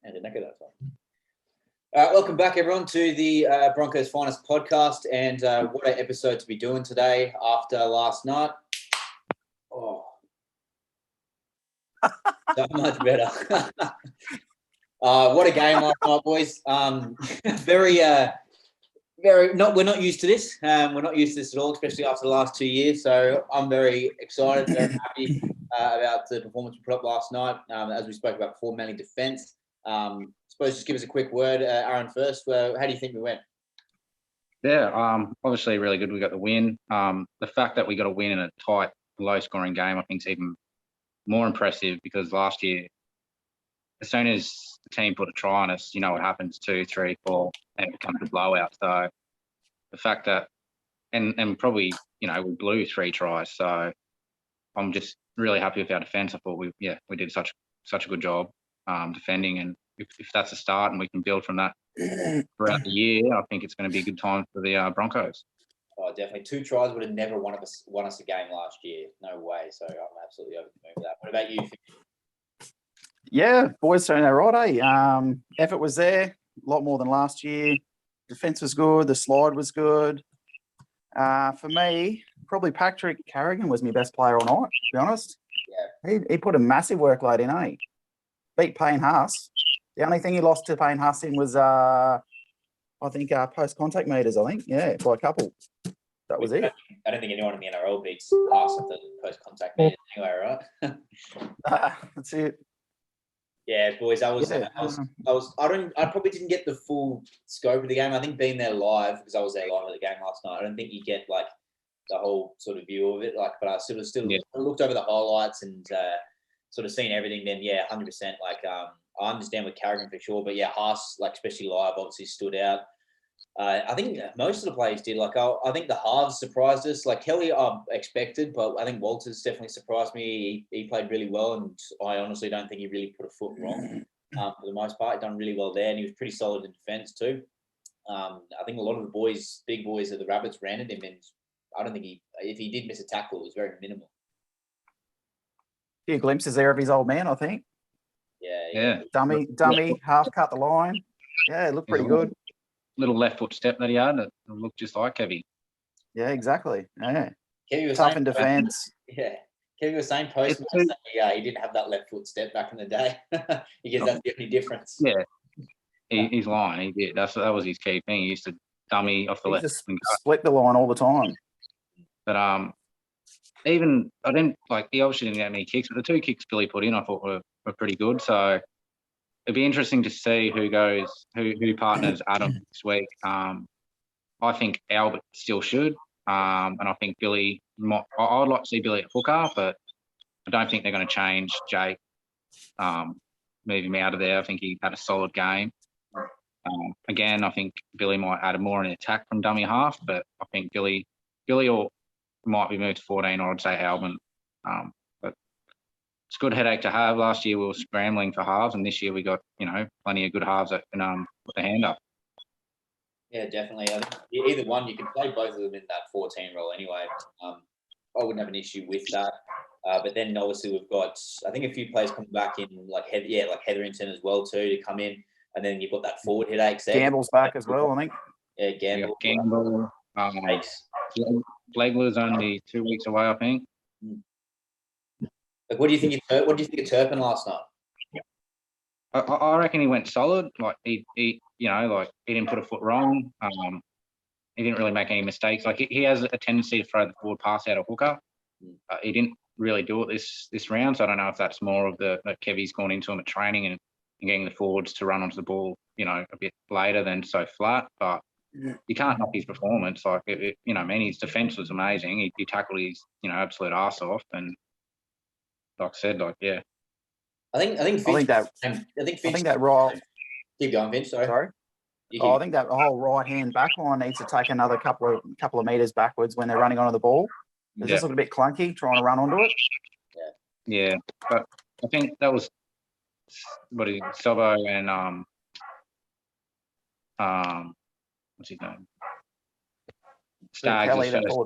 And the neck of that one. Welcome back, everyone, to the Broncos Finest podcast. And what an episode to be doing today after last night. Oh, so much better. What a game last night, boys. We're not used to this. We're not used to this at all, especially after the last 2 years. So I'm very excited, very happy about the performance we put up last night. As we spoke about before, mainly defence. Suppose just give us a quick word, Aaron, first. How do you think we went? Yeah, obviously really good. We got the win. The fact that we got a win in a tight, low-scoring game, I think, is even more impressive because last year, as soon as the team put a try on us, you know what happens, 2, 3, 4, and it becomes a blowout. So the fact that, and probably, we blew 3 tries. So I'm just really happy with our defence. I thought we did such a good job defending, and if that's a start and we can build from that throughout the year, I think it's going to be a good time for the Broncos. Oh, definitely. 2 tries would have never won us a game last year. No way. So I'm absolutely over the moon with that. What about you? Yeah, boys saying that right, eh? Effort was there, a lot more than last year. Defence was good. The slide was good. For me, probably Patrick Carrigan was my best player all night, to be honest. Yeah. He put a massive workload in, eh? Beat Payne Haas. The only thing he lost to Payne Haas in was, I think, post-contact meters, I think. Yeah, by a couple. That was it. I don't think anyone in the NRL beats Haas at the post-contact meters anyway, right? That's it. Yeah, boys, I probably didn't get the full scope of the game. I think being there live, because I was there live at the game last night, I don't think you get like the whole sort of view of it. But I sort of still looked over the highlights and sort of seen everything. Then 100%. I understand with Carrigan for sure, but Haas, especially live, obviously stood out. I think most of the players did. I think the halves surprised us. Kelly, I expected, but I think Walters definitely surprised me. He played really well, and I honestly don't think he really put a foot wrong for the most part. He done really well there, and he was pretty solid in defence too. I think a lot of the big boys of the Rabbits ran at him, and I don't think if he did miss a tackle, it was very minimal. A few glimpses there of his old man, I think. Yeah. Dummy, half cut the line. Yeah, it looked pretty good. Little left foot step that he had, it looked just like Kevy. Yeah, exactly. Yeah. Kevy was tough in defence. Yeah. Kevy was saying post match he didn't have that left foot step back in the day. He guess that's the only difference. Yeah. He's lying. He did. That was his key thing. He used to dummy off the left. Just split the line all the time. But even I didn't he obviously didn't get many kicks, but the 2 kicks Billy put in I thought were pretty good. So it'd be interesting to see who partners Adam this week. I think Albert still should, and I think Billy might. I'd like to see Billy at hooker, but I don't think they're going to change Jake, move him out of there. I think he had a solid game. Again, I think Billy might add more in attack from dummy half, but I think Billy or might be moved to 14, or I'd say Alban. But it's a good headache to have. Last year we were scrambling for halves, and this year we got plenty of good halves that can put the hand up. Yeah, definitely. I think either one, you can play both of them in that 14 role anyway. I wouldn't have an issue with that. But then obviously we've got, I think, a few players coming back in, like Hetherington as well too, to come in, and then you've got that forward headache. Gamble's back as well, I think. Yeah, Gamble. Flegler's only 2 weeks away, I think. What do you think of Turpin last night? I reckon he went solid. He didn't put a foot wrong. He didn't really make any mistakes. He has a tendency to throw the forward pass out of hooker. He didn't really do it this round, so I don't know if that's more of that Kevy's gone into him at training and getting the forwards to run onto the ball, a bit later than so flat. But you can't knock his performance. His defence was amazing. He tackled his, absolute arse off, and like I said, I think that right. Keep going, Vince. Sorry. I think that whole right hand back line needs to take another couple of meters backwards when they're running onto the ball. It's just a bit clunky trying to run onto it. Yeah, but I think that was Sobo and what's his name? Staggs' first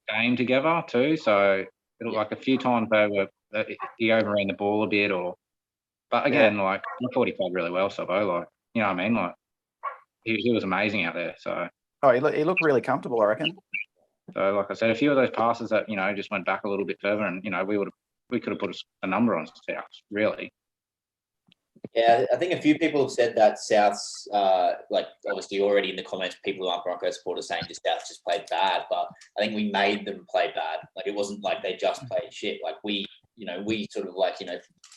game together too. So it looked like a few times he overran the ball a bit, or But again, like I thought he played really well, Sobbo. Like, you know what I mean? Like he was amazing out there. So he looked really comfortable, I reckon. So, like I said, a few of those passes that just went back a little bit further, and we could have put a number on South, really. Yeah, I think a few people have said that South's, like obviously already in the comments, people who aren't Broncos supporters saying just South just played bad, but I think we made them play bad. Like it wasn't like they just played shit. Like we sort of like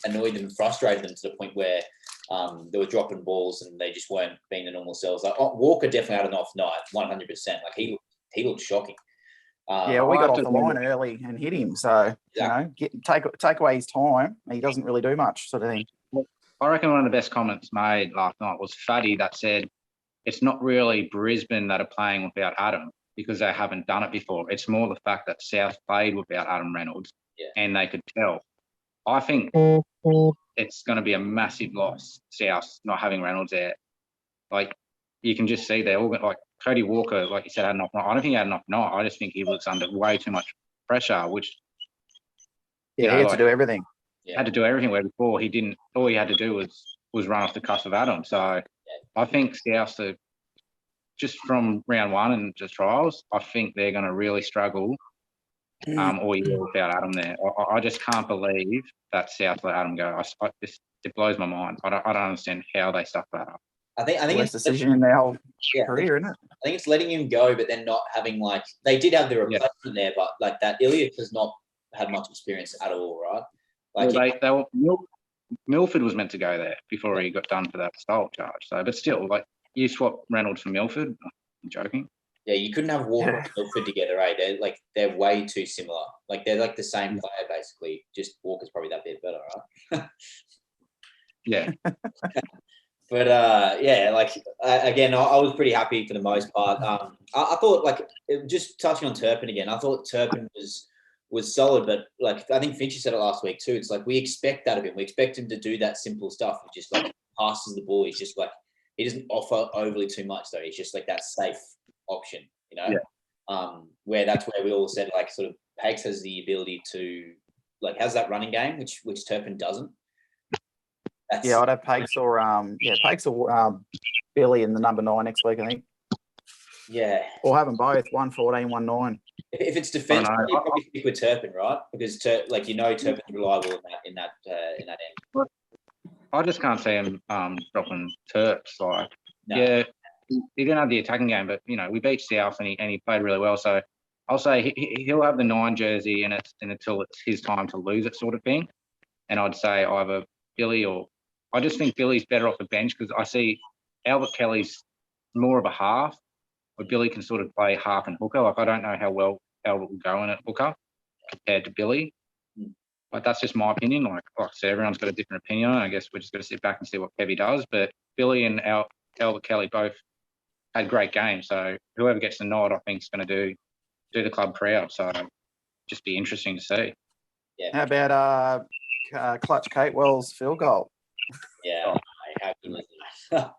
annoyed them, frustrated them to the point where they were dropping balls and they just weren't being the normal selves. Like Walker definitely had an off night, 100%. Like he looked shocking. We got off the line early and hit him. So, take away his time. He doesn't really do much, sort of thing. I reckon one of the best comments made last night was Faddy that said, it's not really Brisbane that are playing without Adam because they haven't done it before. It's more the fact that South played without Adam Reynolds and they could tell. I think it's going to be a massive loss, South not having Reynolds there. Like, you can just see they're all like Cody Walker, like you said, had an off night. I don't think he had an off night. I just think he was under way too much pressure, which he had to do everything. Had to do everything where before he didn't. All he had to do was run off the cusp of Adam. So I think South, just from round one and just trials, I think they're going to really struggle all year without Adam there. I just can't believe that South let Adam go. It blows my mind. I don't understand how they stuck that up. I think it's decision in their whole career, isn't it? I think it's letting him go, but then not having they did have the replacement there, but like that Ilya has not had much experience at all, right? Like Milford was meant to go there before he got done for that assault charge. So, but still, like you swap Reynolds for Milford. I'm joking. Yeah, you couldn't have Walker and Milford together, right? They're way too similar. Like they're like the same player basically. Just Walker's probably that bit better, right? Yeah. But again, I was pretty happy for the most part. I thought just touching on Turpin again, I thought Turpin was solid, but I think Finchie said it last week too. It's like we expect that of him. We expect him to do that simple stuff. He just passes the ball. He's just he doesn't offer overly too much though. He's just that safe option, where that's where we all said sort of Pags has the ability to has that running game, which Turpin doesn't. I'd have Pags or Billy in the number 9 next week, I think. Yeah. Or have them both, 114, 19. If it's defense, you probably stick with Turpin, right? Because Turpin's reliable in that end. I just can't see him dropping Terps. Yeah, he didn't have the attacking game, but we beat South and he played really well. So I'll say he'll have the 9 jersey until it's his time to lose it, sort of thing. And I'd say either Billy or I just think Billy's better off the bench because I see Albert Kelly's more of a half, but Billy can sort of play half and hooker. I don't know how well Albert will go in at hooker compared to Billy. But that's just my opinion. Like I said, everyone's got a different opinion. I guess we're just going to sit back and see what Kevy does. But Billy and Albert Kelly both had great games. So whoever gets the nod, I think, is going to do the club proud. So just be interesting to see. Yeah. How about Clutch Kate Wells' field goal? Yeah, happy with that.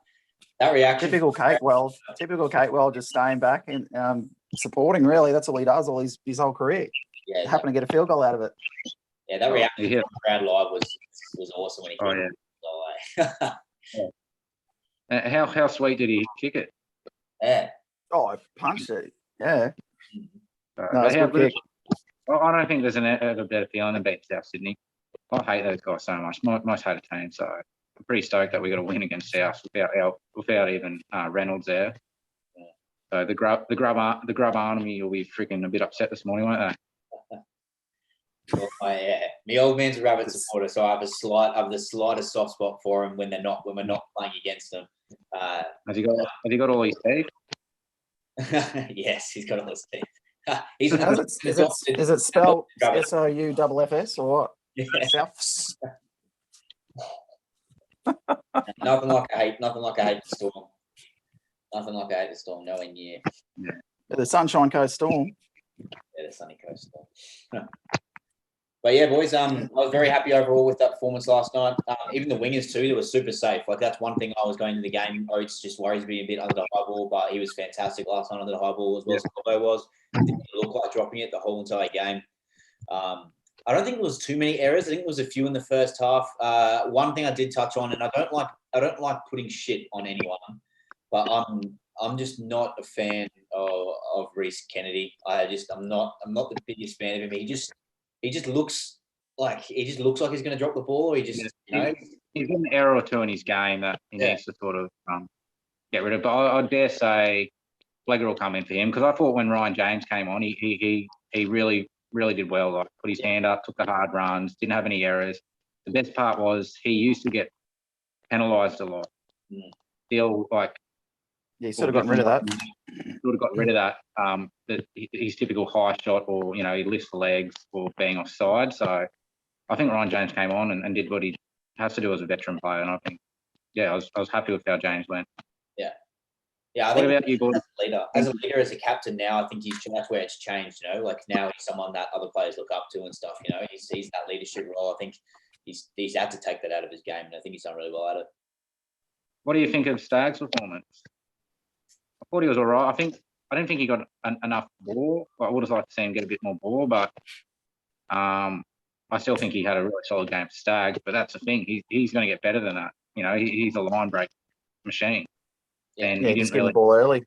That reaction. Typical Kate Wells just staying back and supporting, really. That's all he does all his whole career. Yeah. Happen to get a field goal out of it. Yeah, that reaction from the crowd live was awesome when he kicked it. How sweet did he kick it? Yeah. Oh, I punched it. Yeah. No, it's a good kick. I don't think there's a better feeling than beating South Sydney. I hate those guys so much. Most hated team. So I'm pretty stoked that we got a win against South without even Reynolds there. Yeah. So the grub army will be freaking a bit upset this morning, won't they? Well, yeah, my old man's a Rabbit supporter, so I have the slightest soft spot for him when we're not playing against them. Has he got all his teeth? Yes, he's got all his teeth. Is it spelled SOUFFS or what? Yeah. Souths. Nothing like I hate the Storm. Nothing like I hate the Storm. Nowhere near. Yeah. The Sunshine Coast Storm. Yeah, the Sunny Coast Storm. But yeah, boys, I was very happy overall with that performance last night. Even the wingers too, they were super safe. That's one thing I was going to the game. Oates just worries me a bit under the high ball, but he was fantastic last night under the high ball as well as Colbo was. Didn't look like dropping it the whole entire game. I don't think it was too many errors. I think it was a few in the first half. One thing I did touch on, and I don't like putting shit on anyone, but I'm just not a fan of Reece Kennedy. I'm not the biggest fan of him. He just looks like he's going to drop the ball, or he's got an error or two in his game that he needs to sort of get rid of. But I dare say Flegger will come in for him, because I thought when Ryan James came on, he really did well. Like, put his hand up, took the hard runs, didn't have any errors. The best part was he used to get penalised a lot. Still, like, he sort of got rid of that. Sort of got rid of that. His typical high shot, or he lifts the legs, or being offside. So I think Ryan James came on and did what he has to do as a veteran player, and I think, I was happy with how James went. Yeah, I think what about you, Gordon? As a leader, as a captain now, I think that's where it's changed. Like now he's someone that other players look up to and stuff. He sees that leadership role. I think he's had to take that out of his game, and I think he's done really well at it. What do you think of Stagg's performance? I thought he was all right. I didn't think he got enough ball. I would have liked to see him get a bit more ball, but I still think he had a really solid game for Stags. But that's the thing; he's going to get better than that. He's a line break machine. And he didn't really the ball early.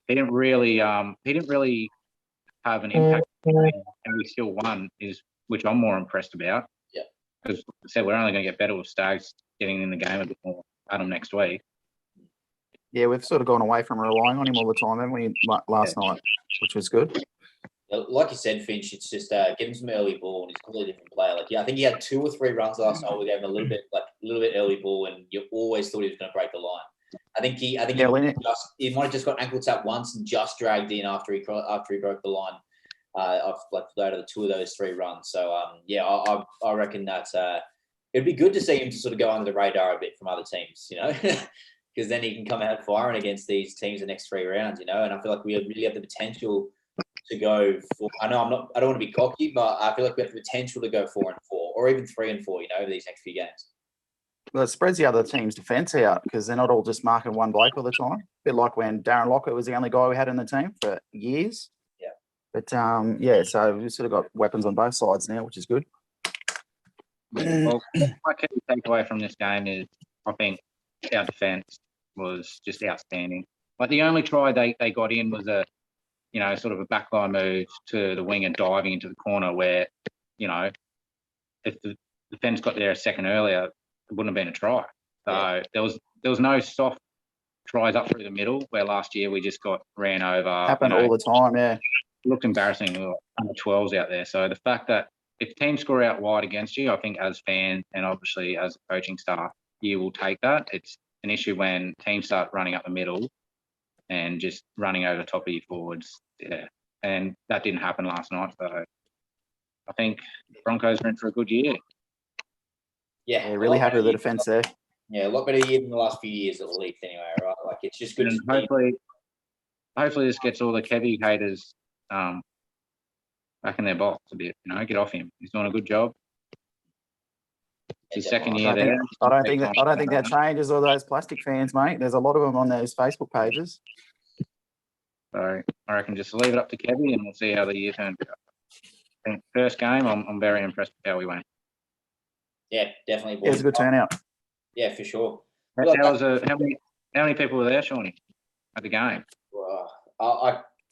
He didn't really have an impact, and we still won. Which I'm more impressed about. Yeah, because I said we're only going to get better with Stags getting in the game a bit more. Adam next week. Yeah, we've sort of gone away from relying on him all the time, haven't we? Last night, which was good. Like you said, Finch, it's just get him some early ball, and he's a completely different player. Like, I think he had 2 or 3 runs last night. We gave him a little bit early ball, and you always thought he was going to break the line. I think he might have just got ankle tap once and just dragged in after he broke the line. Out of the 2 of those 3 runs. So I reckon that it'd be good to see him to sort of go under the radar a bit from other teams, because then he can come out firing against these teams the next 3 rounds, and I feel like we really have the potential to go for. I don't want to be cocky, but I feel like we have the potential to go 4-4 or even 3-4, over these next few games. Well, it spreads the other team's defence out, because they're not all just marking one bloke all the time. A bit like when Darren Lockett was the only guy we had in the team for years. Yeah. But, so we've sort of got weapons on both sides now, which is good. Well, my key takeaway from this game is I think our defence was just outstanding. Like, the only try they got in was a sort of a backline move to the wing and diving into the corner where, if the defence got there a second earlier, it wouldn't have been a try. So there was no soft tries up through the middle, where last year we just got ran over. Happened all the time, yeah. It looked embarrassing. We were under 12s out there. So the fact that if teams score out wide against you, I think as fans and obviously as a coaching staff, you will take that. It's an issue when teams start running up the middle and just running over the top of your forwards. Yeah. And that didn't happen last night. So I think Broncos are in for a good year. Yeah, really happy with the defence there. Yeah, a lot better year than the last few years at least anyway, right? Like, it's just good. And hopefully this gets all the Kevy haters back in their box a bit. Get off him. He's doing a good job. It's his second year there. I don't think that changes all those plastic fans, mate. There's a lot of them on those Facebook pages. So I reckon just leave it up to Kevy, and we'll see how the year turns out. I think first game, I'm very impressed with how we went. Yeah, definitely. It was a good turnout. Yeah, for sure. How many people were there, Shawnee, at the game?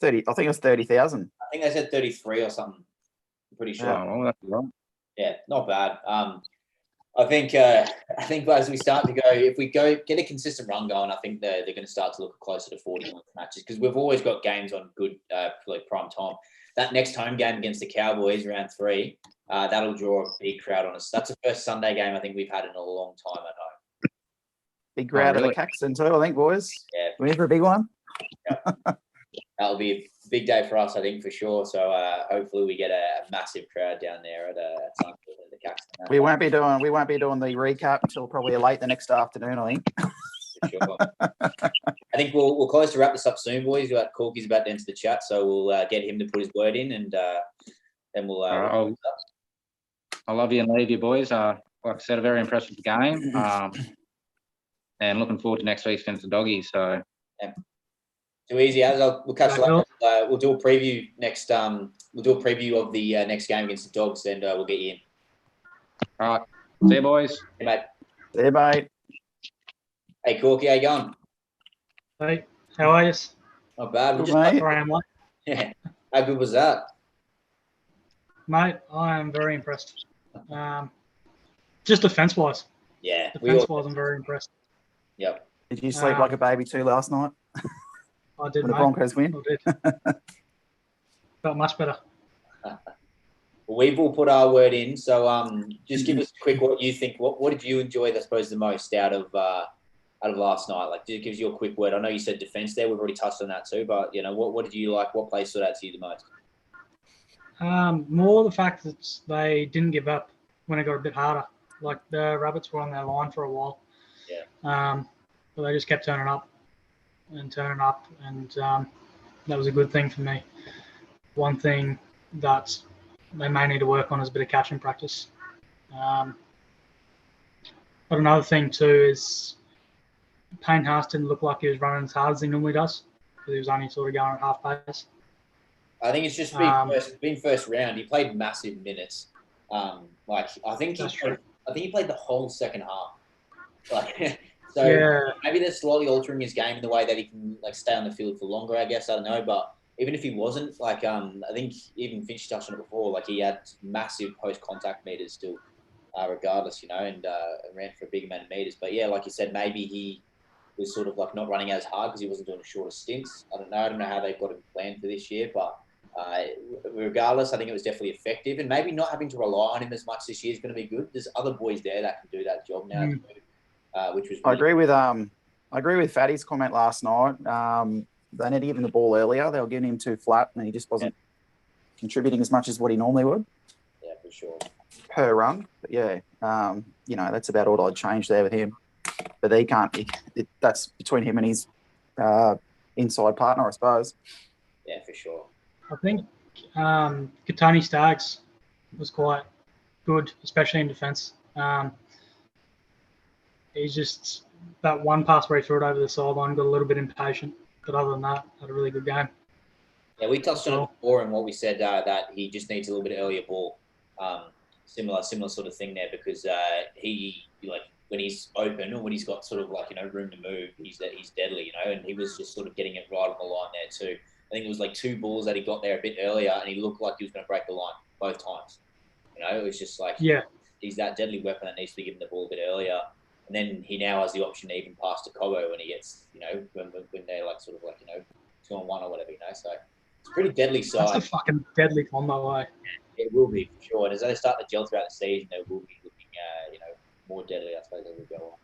30. I think it was 30,000. I think they said 33 or something. I'm pretty sure. Oh, well, that's wrong. Yeah, not bad. I think as we start to go, if we get a consistent run going, I think they're going to start to look closer to 40 matches, because we've always got games on good prime time. That next home game against the Cowboys, round 3, that'll draw a big crowd on us. That's the first Sunday game I think we've had in a long time at home. Big crowd at the Caxton too, I think, boys. Yeah. We're in for a big one. Yeah. That'll be a big day for us, I think, for sure. So hopefully we get a massive crowd down there at the Caxton. We won't be doing the recap until probably late the next afternoon, I think. For sure. I think we'll close to wrap this up soon, boys. Corky's about to enter the chat, so we'll get him to put his word in, and then we'll. I love you and leave you, boys. Like I said, a very impressed with the game, and looking forward to next week's against the Doggies. So, yeah. Too easy, as we'll catch you later. We'll do a preview next. We'll do a preview of the next game against the Dogs, and we'll get you in. All right. See you, boys. Hey, mate. See you, mate. Hey, Corky, how you going? Hey, how are you? Not bad. Good, mate. Sorry, I'm late. Yeah. How good was that? Mate, I am very impressed. Just defence-wise. Yeah. Defence-wise, I'm very impressed. Yep. Did you sleep like a baby too last night? I did, When the mate. Broncos win? I did. Felt much better. Well, we've all put our word in, so just give us a quick what you think. What did you enjoy, I suppose, the most out of last night? Like, just gives you a quick word. I know you said defence there. We've already touched on that too, but what did you like? What play stood out to you the most? More the fact that they didn't give up when it got a bit harder. Like the Rabbits were on their line for a while. Yeah. But they just kept turning up, and that was a good thing for me. One thing that they may need to work on is a bit of catching practice. But another thing too is Payne Haas didn't look like he was running as hard as he normally does, because he was only sort of going at half pace. I think it's just been first round. He played massive minutes. I think he played the whole second half. Maybe they're slightly altering his game in the way that he can stay on the field for longer. I guess I don't know, but even if he wasn't, I think even Finch touched on it before. He had massive post-contact meters still, regardless, and ran for a big amount of meters. But yeah, like you said, maybe he was sort of not running as hard because he wasn't doing shorter stints. I don't know how they've got him planned for this year, but regardless, I think it was definitely effective, and maybe not having to rely on him as much this year is going to be good. There's other boys there that can do that job now, which was. I agree with Fatty's comment last night. They need to give him the ball earlier. They were giving him too flat, and he just wasn't contributing as much as what he normally would. Yeah, for sure. Per run, but yeah, that's about all I'd change there with him. But they can't. That's between him and his inside partner, I suppose. Yeah, for sure. I think Katoni Staggs was quite good, especially in defence. He's just that one pass where he threw it over the sideline, got a little bit impatient. But other than that, had a really good game. Yeah, we touched on it before, and what we said that he just needs a little bit earlier ball. Similar sort of thing there, because he when he's open or when he's got sort of room to move, he's deadly, and he was just sort of getting it right on the line there too. I think it was 2 balls that he got there a bit earlier, and he looked like he was going to break the line both times. It was just he's that deadly weapon that needs to be given the ball a bit earlier. And then he now has the option to even pass to Cobbo when he gets, when they're 2-on-1 or whatever, So it's a pretty deadly side. That's a fucking deadly combo, eh? It will be, for sure. And as they start to gel throughout the season, they will be looking, more deadly, I suppose, as we go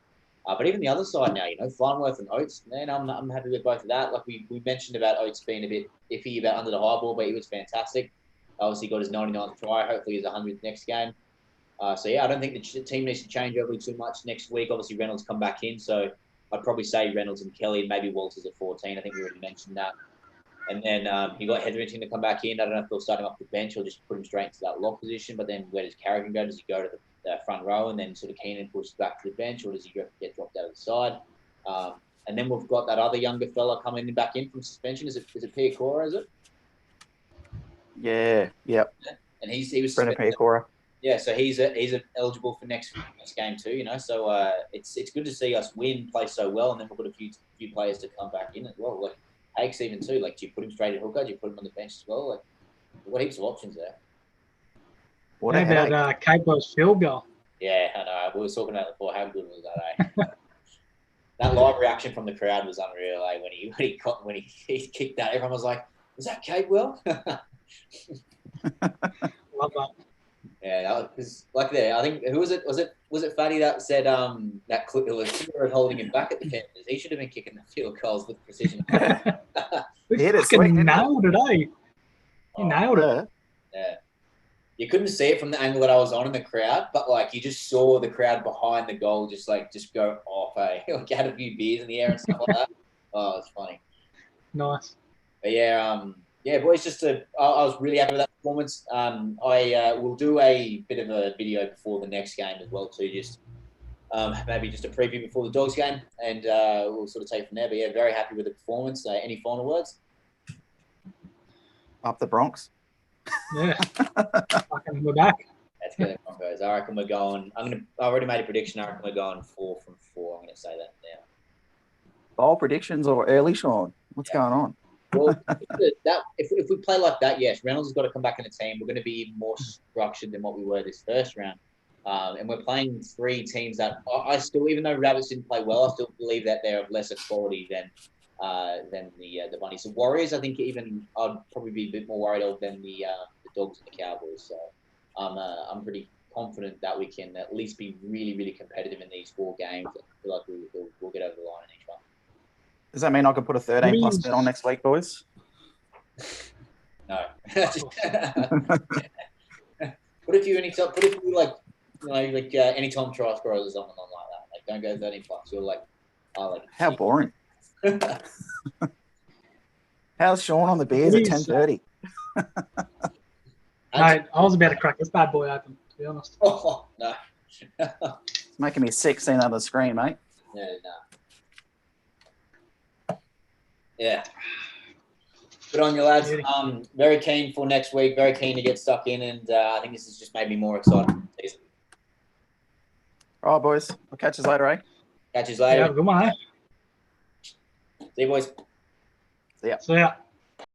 on. But even the other side now, Farnworth and Oates, man, I'm happy with both of that. We mentioned about Oates being a bit iffy about under the high ball, but he was fantastic. Obviously got his 99th try. Hopefully his 100th next game. I don't think the team needs to change overly too much next week. Obviously Reynolds come back in, so I'd probably say Reynolds and Kelly, and maybe Walters at 14. I think we already mentioned that. And then you got Hetherington to come back in. I don't know if they'll start him off the bench or just put him straight into that lock position. But then where does Carrigan go? Does he go to the front row and then sort of Keenan pushes back to the bench, or does he get dropped out of the side? And then we've got that other younger fella coming back in from suspension. Is it Piacora, is it? Yeah, yep. And he was Brendan Piacora. Yeah, so he's eligible for next game too, So it's good to see us play so well, and then we've got a few players to come back in as well. Hakes even too. Do you put him straight at hooker? Do you put him on the bench as well? We've got heaps of options there. What about Cable's field goal? Yeah, I know. We were talking about it before. How good was that? That live reaction from the crowd was unreal. When he kicked that, everyone was like, "Was that Capewell?" Love that. Yeah, that was there. I think who was it? Was it Fatty that said that it was clear holding him back at the Panthers? He should have been kicking the field goals with precision. He nailed it, eh? He nailed it. Yeah. You couldn't see it from the angle that I was on in the crowd, but you just saw the crowd behind the goal just go off, eh? Had a few beers in the air and stuff like that. Oh, it's funny. Nice. But yeah, boys, I was really happy with that performance. I will do a bit of a video before the next game as well too, just maybe just a preview before the Dogs game, and we'll sort of take it from there. But yeah, very happy with the performance. Any final words? Up the Bronx. Yeah. Fucking we're back. Let's go the Broncos. I reckon we're going. I already made a prediction. I reckon we're going 4 from 4. I'm going to say that now. Bold predictions or early, Sean? What's going on? Well, if we play like that, yes, Reynolds has got to come back in the team. We're going to be more structured than what we were this first round. And we're playing 3 teams that I still, even though Rabbits didn't play well, I still believe that they're of lesser quality than the Bunnies. The Warriors, I think even I'd probably be a bit more worried of than the Dogs and the Cowboys. So I'm pretty confident that we can at least be really, really competitive in these 4 games. I feel like we'll get over the line in each one. Does that mean I could put a 13 plus bet on next week, boys? No. What if you anytime try scorers or something like that? Like, don't go 13 plus. You're like, how boring. How's Sean on the Bears at 10:30? I was about to crack this bad boy open, to be honest. Oh, no. It's making me sick seeing that on the screen, mate. Yeah, no. Yeah. Good on you, lads. Very keen for next week. Very keen to get stuck in, and I think this has just made me more excited for the season. All right, boys. I'll catch you later, eh? Catch you later. Yeah, good one, eh? See you, boys. See ya. See ya.